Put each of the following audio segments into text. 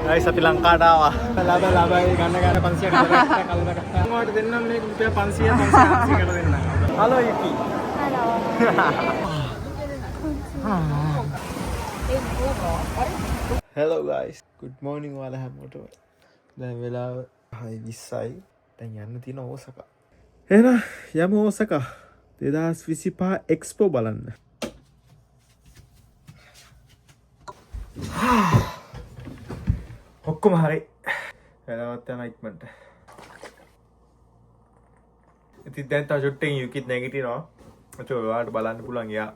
guys අපි ලංකාවට ආවා. ලාභයි ගන්න 500ක් කරලා කල්ලා ගත්තා. මොකටද දෙන්නම් මේක රුපියල් 500 500 කට දෙන්නම්. Hello යුකි. Hello guys. Good morning ඔයාලා හැමෝටම. දැන් වෙලාව 6:20යි. දැන් යන්න තියෙන ඕසක. එහෙනම් යමු ඕසක 2025 එක්ස්පෝ බලන්න. ඔක්කොම හරි. වෙලාවත් යන ඉක්මනට. ඉතින් දැන් තා චුට්ටෙන් යුකිත් නැගිටිනවා. ඔච්චර ඔයාලට බලන්න පුළුවන් එයා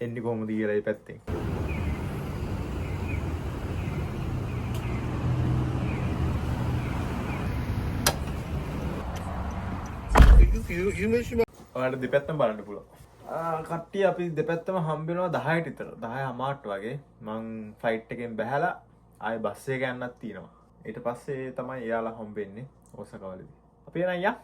එන්නේ කොහොමද කියලා මේ පැත්තෙන්. ඔයාලට දෙපැත්තම බලන්න පුළුවන්. කට්ටිය අපි දෙපැත්තම හම්බ වෙනවා 10ට විතර. 10:00 වගේ. මං ෆ්ලයිට් එකෙන් බැහැලා ආයෙ බස් එක යන්නත් තියෙනවා. ඊට පස්සේ තමයි එයාලා හම්බ වෙන්නේ ඕසකාවලදී. අපි එන අයියා.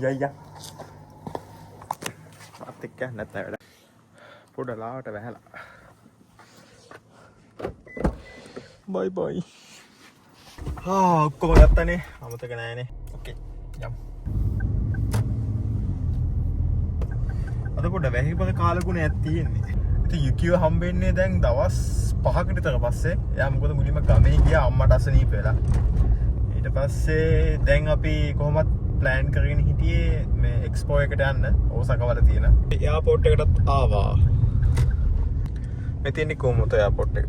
යයියා. මාත් එක්ක නැත්නම් වැඩ. පොඩ ලාවට වැහලා. බයි බයි. ඔක්කොම ගත්තනේ. අමතක නෑනේ. ඕකේ. යම්. අද පොඩ වැහිපද කාලගුණයක් තියෙන්නේ. ඉතින් යුකිව හම්බෙන්නේ දැන් දවස් 5කට විතර පස්සේ. එයා මොකද මුලින්ම ගමේ ගියා අම්මට අසනීප වෙලා. ඊට පස්සේ දැන් අපි කොහොමත් ප්ලෑන් කරගෙන හිටියේ මේ එක්ස්පෝ එකට යන්න ඕසාකාවල තියෙන එයාපෝට් එකටත් ආවා. මේ තියෙන්නේ කොමොත එයාපෝට් එක.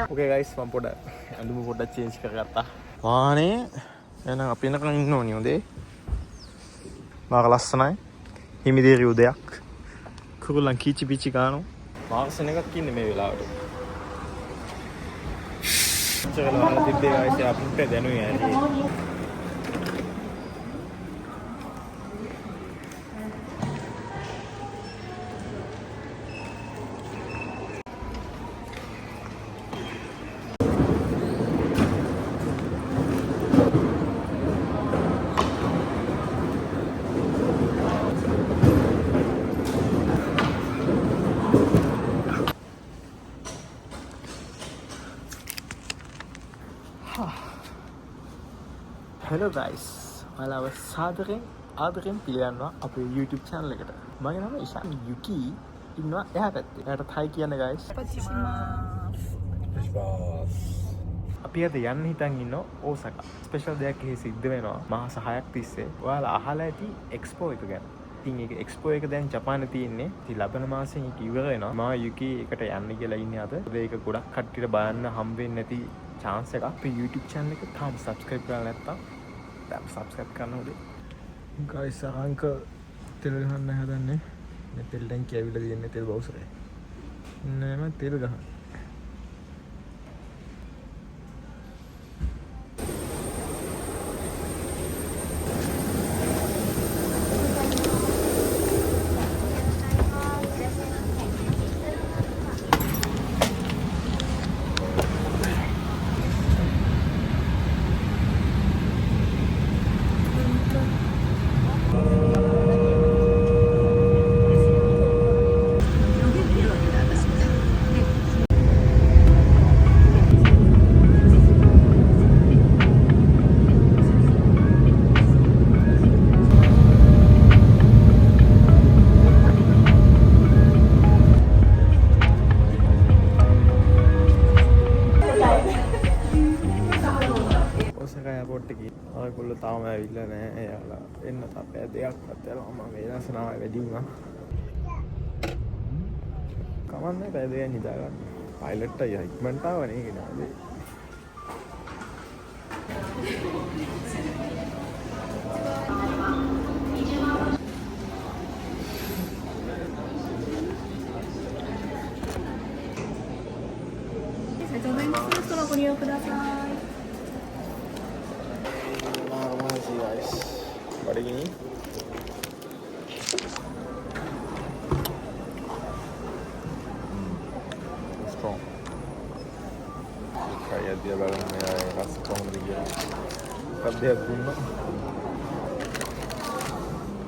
ඕකේ ගයිස් මම පොඩ අඳුම පොඩ්ඩක් චේන්ජ් කරගත්තා. වානේ එහෙනම් අපි එනකන් ඉන්න ඕනේ උදේ. මාක ලස්සනයි. හිමිදේරි උදයක්. කුරුල්ලන් කීචි පිචි ගානෝ. මාර්සන් එකක් ඉන්නේ මේ වෙලාවට. चलो दिब्बे गाइस आप पे देनो यार ये Hello guys, ඔයාලව ආදරෙන් පිළිගන්නවා අපේ YouTube channel එකට. මගේ නම ඉෂාන් යුකි ඉන්නවා එහා පැත්තේ. එයාට hi කියන්න guys. අපි අද යන්න හිතන් ඉන්නවා ඕසාකා. ස්පෙෂල් දෙයක් එහෙ සිද්ධ වෙනවා මාස 6ක් තිස්සේ. ඔයාලා අහලා ඇති එක්ස්පෝ එක ගැන. ඉතින් ඒක එක්ස්පෝ එක දැන් ජපානයේ තියෙන්නේ. ඉතින් ලබන මාසෙන් ඒක ඉවර වෙනවා. මම යුකි එකට යන්න කියලා ඉන්නේ අද. ඒක ගොඩක් කට්ටියට බලන්න හම්බ වෙන්නේ නැති chance එකක්. අපේ YouTube channel එක තාම subscribe කරලා නැත්තම් subscribe කරන්න ඕනේ. guys අංක තෙල් ගහන්න හදන්නේ. මේ තෙල් ටැංකිය ඇවිල්ලා තියෙන්නේ තෙල් බවුසරේ. නෑ මම තෙල් ගහන්න. ඔයගොල්ලෝ තාම ඇවිල්ලා නැහැ. එයාලා එන්න තපය දෙකක් අතලා මම වේදනාව වැඩි වුණා. කමන්නේ පැය දෙකක් නිදා ගන්න. පයිලට් අයියා ඉක්මනට ආවනේ ඒක නේද? dia බලන්න මෙයා රස කොහොමද කියලා. මොකක්ද දෙයක් දුන්නා.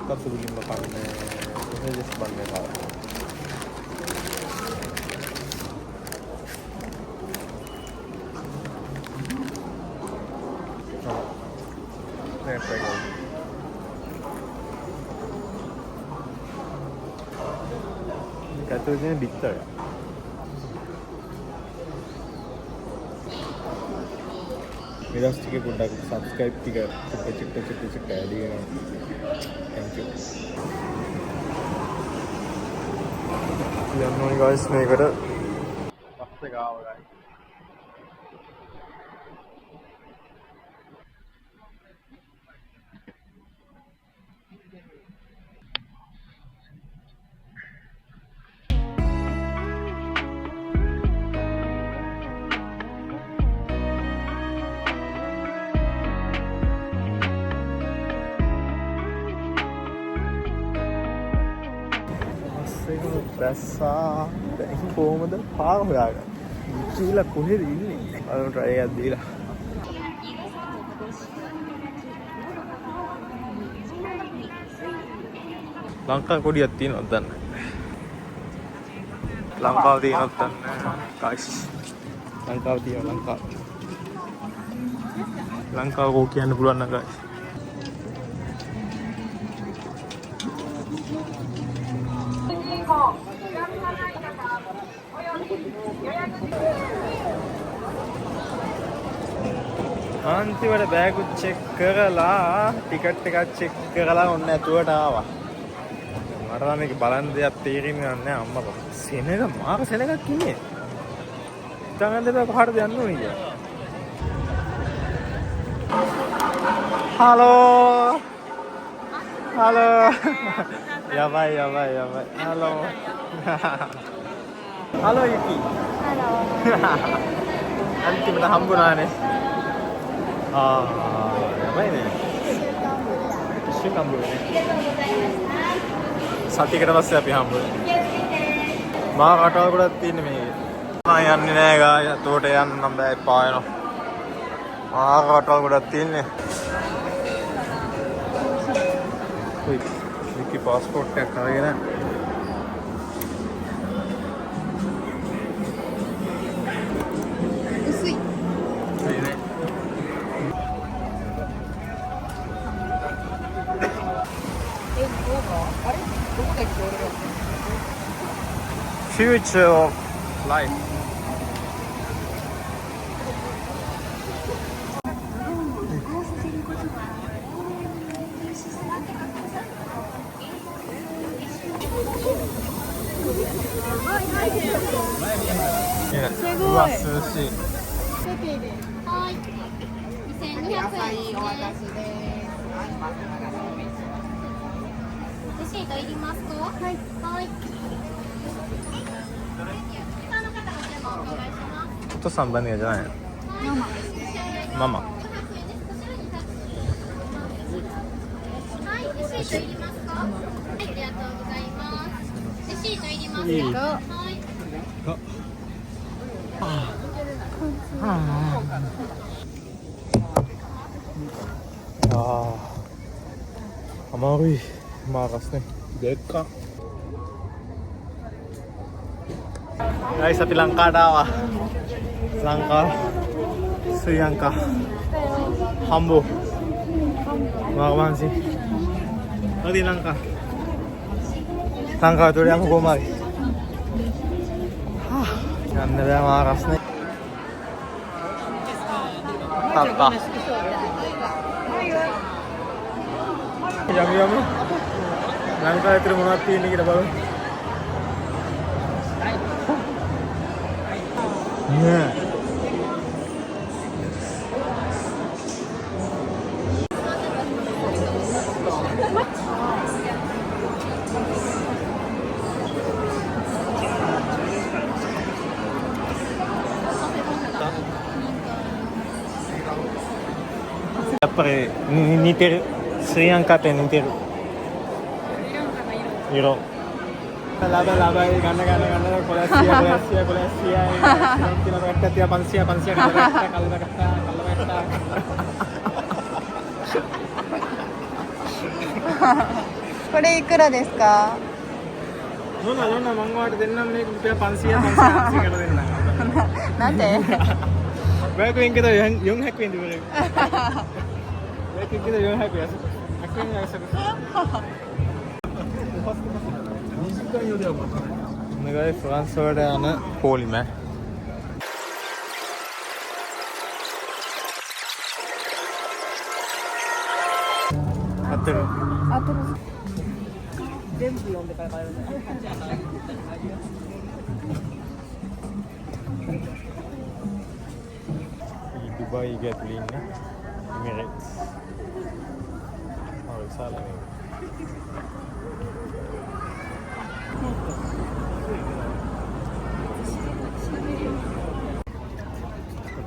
කපුලින්ම කන්නේ සොසේජස් බන්නේ කාලා. ඇතුලේ තියෙන බිත්තර. විඩියෝස් ටික පොඩ්ඩක් subscribe ටික චෙක් ඇඩි කරනවා. Thank you. යන්න ඕනේ guys මේකට. පස්සේ ගාව guys. දැස්සා දැන් කොහමද පාර හොයාගන්නේ? ඉතිලා කොහෙද ඉන්නේ? අර try එකක් දීලා. ලංකා කොඩියක් තියෙනවද දන්නේ නැහැ. ලංකාව තියෙනවද දන්නේ නැහැ. guys. ලංකාව තියෙනවා ලංකාව කෝ කියන්න පුළුවන් නම් guys. අන්තිමට බෑගුත් චෙක් කරලා ටිකට් එකක් චෙක් කරලා ඔන්න ඇතුවට ආවා. මට නම් මේක බලන් දෙයක් තේරෙන්නේ නැහැ අම්මා. සෙනග මාර සෙනගක් ඉන්නේ. හිතන්න බෑ කොහටද යන්න ඕනේ කියලා. හලෝ. හලෝ. යබයි. හලෝ. හලෝ යුකි. හලෝ. අන්තිමට හම්බුණානේ. යබයිනේ. කිසි හම්බුනේ. සතියකට පස්සේ අපි හම්බුනේ. මා රටවල් ගොඩක් තියෙන්නේ මේකේ. මම යන්නේ නෑ ගාය. තෝට යන්න නම් බෑ එපා වෙනවා. මා රටවල් ගොඩක් තියෙන්නේ. ඔයි විකි පාස්පෝර්ට් එකක් අරගෙන future of life. Yeah. 涼しい。はい。2200円です。レシートいりますか？はい。はい。他の方ご注文お願いします。お父さんバニラじゃないの？ママ。はい。レシートいりますか？はい。ありがとうございます。レシートいりますか？はい。අමාරුයි මාරස්නේ දෙක්කා ගයිස් අපි ලංකාවට ආවා ලංකාව ශ්‍රී ලංකා හම්බෝ මාගමන්සි හරි ලංකාව තුඩ යමු කොහමද යන්න බෑ මාරස්නේ තාත්තා යමු ලංකාව ඇතුලේ මොනවද තියෙන්නේ කියලා බලමු නෑやっぱり似てるスリランカって似てる色 Laba gana kolesia kilo retta tiap 500 kalau rettaこれいくらですか？ nona mangwata dennam මේක රුපියල් 500 කට දෙන්නම් なんで？ Welcome kita yung hack windu boleh. Welcome kita yung hack ya. Hack yang nggak sebut. Negara France ada anak poli mah. Atur. あと全部読んでから帰るね。 Dubai Gatlin Emirates. Oh, salah ni.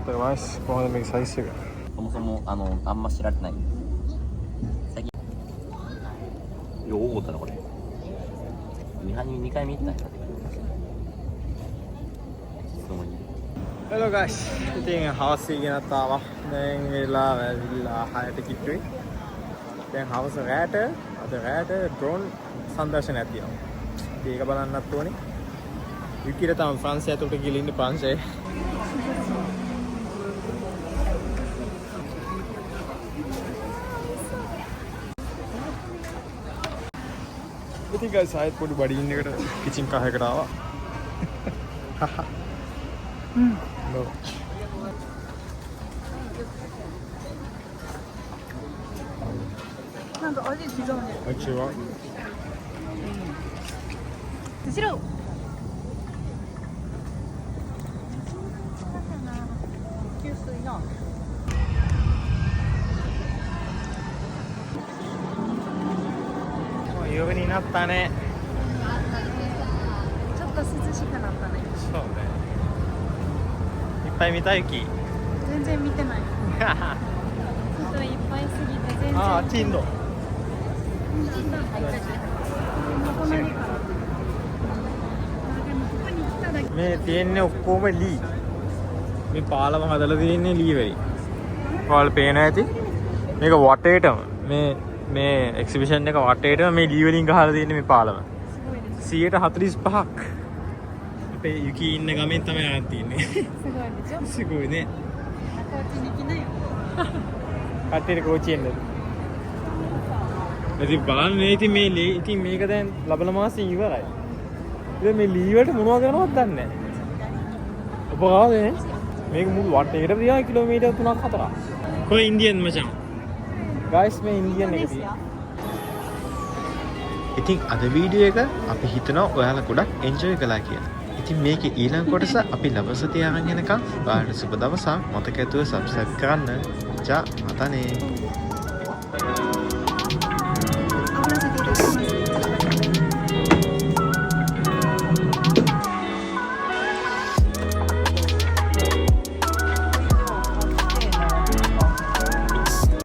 Terus, kau ada make size ke? そもそもあんま知られてない最近よう思ったなこれ2回目行ったんや質問に Hello guys, ඉතින් හවස් ඉගෙනත් ආවා. දැන් වෙලා වැවිලා 6ට කිට්ටුයි. දැන් හවස රැට අද රැට drone සංදර්ශනයක් තියෙනවා. ඉතින් ඒක බලන්නත් ඕනේ. විකිර තමයි ෆ්‍රාන්ස් ඇතුළට ගිහින් ඉන්නේ ප්‍රංශයේ. ඉතින් guys ආයෙත් පොඩි බඩින් එකට කිචින් කහයකට ආවා. No. Actually, what? 後ろ。給水な。夜になったね。ちょっと涼しくなったね。そうね。いっぱい見た雪。全然見てない。人いっぱいすぎて全然。ああ、ティンド。මේ තියෙන්නේ ඔක්කොම ලී. මේ පාලම හදලා තියෙන්නේ ලී වෙරි. ඔයාලට පේන ඇති. මේක වටේටම මේ එක්සිබිෂන් එක වටේටම මේ ලී වලින් ගහලා තියෙන්නේ මේ පාලම. 145ක්. අපේ යුකි ඉන්න ගමෙන් තමයි ආන් තියෙන්නේ. すごいでしょ。 すごいね. こっちに来なよ。 කට්ටියට කෝච්චි එන්නද? ඉතින් බලන්න මේ ඉතින් මේ ලී ඉතින් මේක දැන් ලබන මාසෙ ඉවරයි. ඉතින් මේ ලී වලට මොනවද කරනවද දන්නේ නැහැ. ඔබගානේ මේක මුළු වටේට තියා කිලෝමීටර් 3ක් 4ක්. කොයි ඉන්දියන් මචං? ගයිස් මේ ඉන්දියන් එක තියෙනවා. ඉතින් අද වීඩියෝ එක අපි හිතනවා ඔයාලා ගොඩක් එන්ජොයි කළා කියලා. ඉතින් මේකේ ඊළඟ කොටස අපි ලබස තියාගෙන යනකම් ඔයාලට සුබ දවසක්. මතක ඇතුව සබ්ස්ක්‍රයිබ් කරන්න. ජා මතනේ.